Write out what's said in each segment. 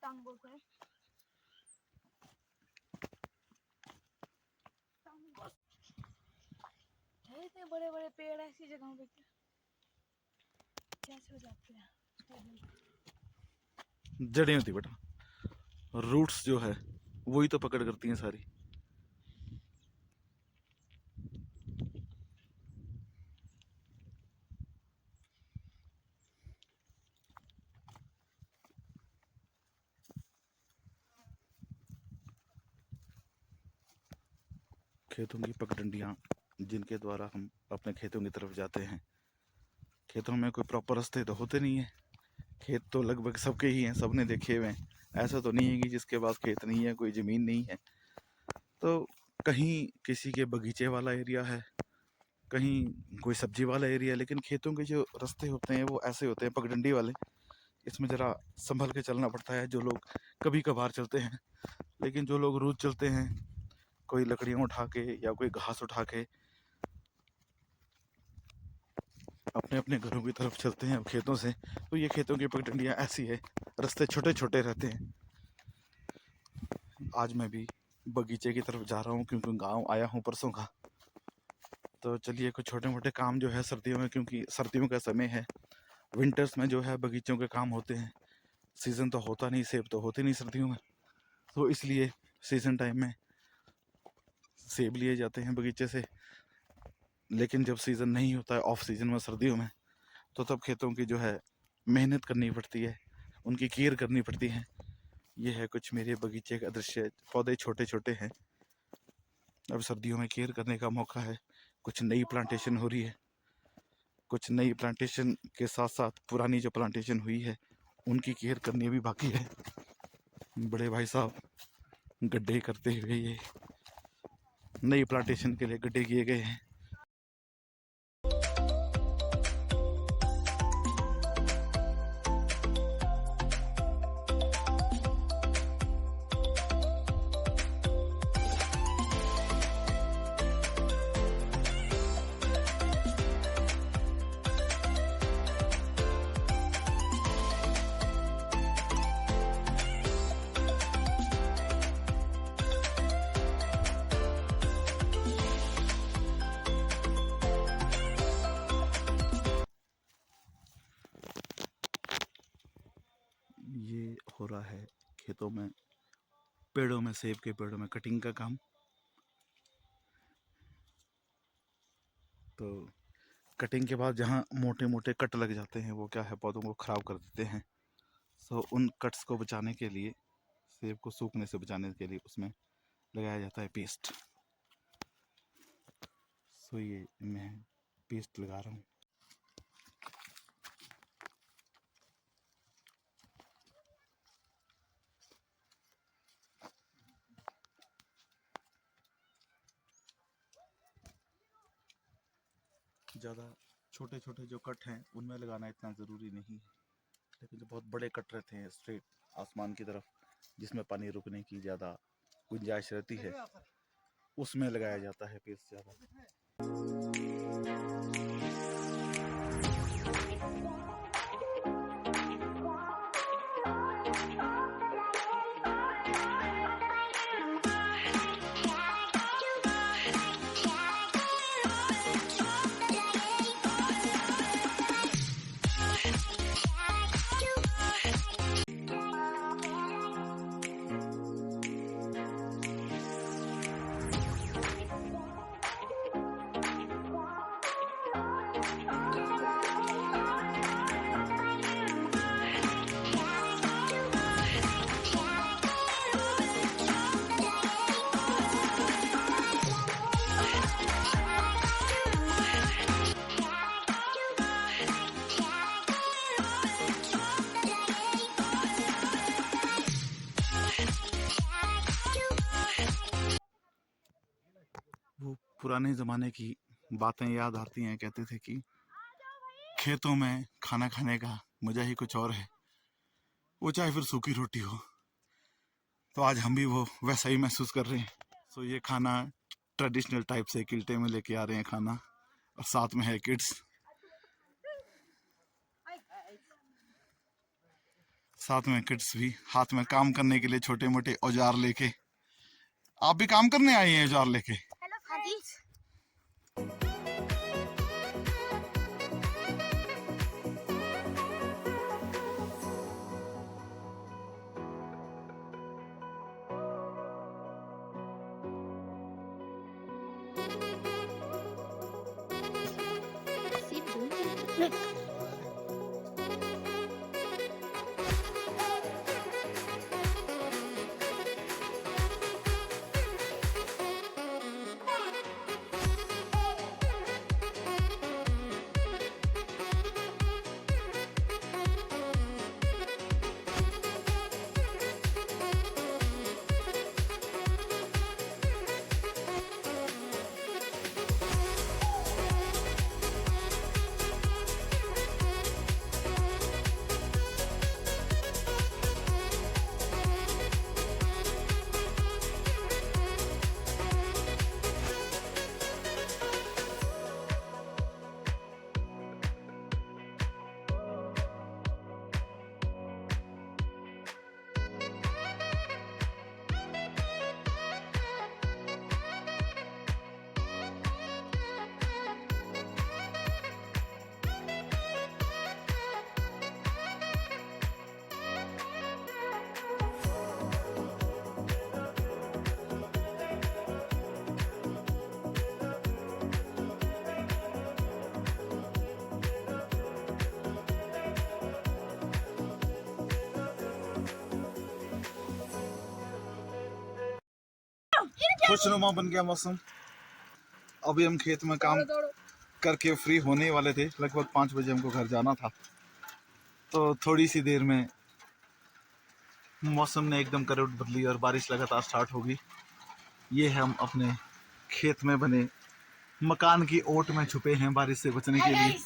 टांगों से। इतने बड़े बड़े पेड़ ऐसी जगहों पे कैसे हो जाते हैं? जड़ें होती बेटा, रूट्स जो है वही तो पकड़ करती हैं सारी। खेतों की पगडंडियां जिनके द्वारा हम अपने खेतों की तरफ जाते हैं। खेतों में कोई प्रॉपर रास्ते तो होते नहीं है। खेत तो लगभग सबके ही हैं, सबने देखे हुए हैं। ऐसा तो नहीं है कि जिसके पास खेत नहीं है, कोई ज़मीन नहीं है। तो कहीं किसी के बगीचे वाला एरिया है, कहीं कोई सब्जी वाला एरिया है, लेकिन खेतों के जो रास्ते होते हैं वो ऐसे होते हैं पगडंडी वाले। इसमें ज़रा संभल के चलना पड़ता है। जो लोग कभी कभार चलते हैं, लेकिन जो लोग रोज़ चलते हैं, कोई लकड़ियाँ उठा के या कोई घास उठा के अपने अपने घरों की तरफ चलते हैं खेतों से, तो ये खेतों की पगडंडियाँ ऐसी है, रास्ते छोटे छोटे रहते हैं। आज मैं भी बगीचे की तरफ जा रहा हूँ क्योंकि गांव आया हूँ परसों का। तो चलिए कुछ छोटे मोटे काम जो है सर्दियों में, क्योंकि सर्दियों का समय है, विंटर्स में जो है बगीचों के काम होते हैं। सीज़न तो होता नहीं, सेब तो होते नहीं सर्दियों में, तो इसलिए सीज़न टाइम में सेब लिए जाते हैं बगीचे से। लेकिन जब सीज़न नहीं होता है, ऑफ सीज़न में, सर्दियों में, तो तब खेतों की जो है मेहनत करनी पड़ती है, उनकी केयर करनी पड़ती है। ये है कुछ मेरे बगीचे का दृश्य। पौधे छोटे छोटे हैं, अब सर्दियों में केयर करने का मौका है। कुछ नई प्लांटेशन हो रही है, कुछ नई प्लांटेशन के साथ साथ पुरानी जो प्लांटेशन हुई है उनकी केयर करनी भी बाकी है। बड़े भाई साहब गड्ढे करते हुए ये नई प्लांटेशन के लिए गड्ढे किए गए हैं। ये हो रहा है खेतों में, पेड़ों में, सेब के पेड़ों में कटिंग का काम। तो कटिंग के बाद जहाँ मोटे मोटे कट लग जाते हैं वो क्या है, पौधों को ख़राब कर देते हैं। सो उन कट्स को बचाने के लिए, सेब को सूखने से बचाने के लिए उसमें लगाया जाता है पेस्ट। सो ये मैं पेस्ट लगा रहा हूँ। ज़्यादा छोटे छोटे जो कट हैं उनमें लगाना इतना ज़रूरी नहीं है, लेकिन जो बहुत बड़े कट रहते हैं स्ट्रेट आसमान की तरफ, जिसमें पानी रुकने की ज़्यादा गुंजाइश रहती है, उसमें लगाया जाता है पेस्ट ज़्यादा। वो पुराने ज़माने की बातें याद आती हैं। कहते थे कि खेतों में खाना खाने का मज़ा ही कुछ और है, वो चाहे फिर सूखी रोटी हो। तो आज हम भी वो वैसा ही महसूस कर रहे हैं। सो ये खाना ट्रेडिशनल टाइप से किल्टे में लेके आ रहे हैं खाना, और साथ में है किड्स। साथ में किड्स भी, हाथ में काम करने के लिए छोटे मोटे औजार लेके। आप भी काम करने आए हैं औजार लेके? Hello friends. खुशनुमा बन गया मौसम। अभी हम खेत में काम करके फ्री होने वाले थे, लगभग 5 बजे हमको घर जाना था। तो थोड़ी सी देर में मौसम ने एकदम करवट बदली और बारिश लगातार स्टार्ट होगी। ये हम अपने खेत में बने मकान की ओट में छुपे हैं बारिश से बचने के लिए।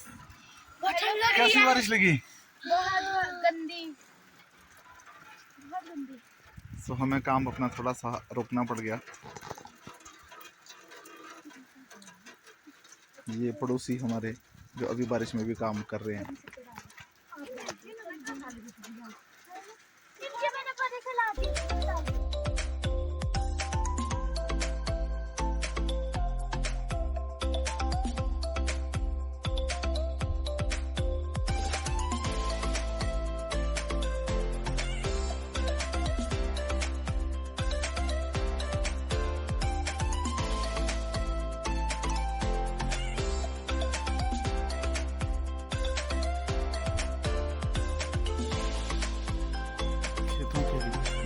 कैसी बारिश लगी? बहुत गंदी, बहुत गंदी। तो हमें काम अपना थोड़ा सा रोकना पड़ गया। ये पड़ोसी हमारे जो अभी बारिश में भी काम कर रहे हैं।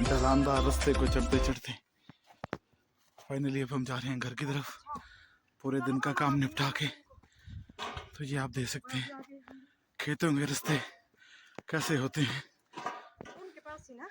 ढलानदार रास्ते को चढ़ते चढ़ते फाइनली अब हम जा रहे हैं घर की तरफ, पूरे दिन का काम निपटा के। तो ये आप देख सकते हैं खेतों के रास्ते कैसे होते हैं। उनके पास ही ना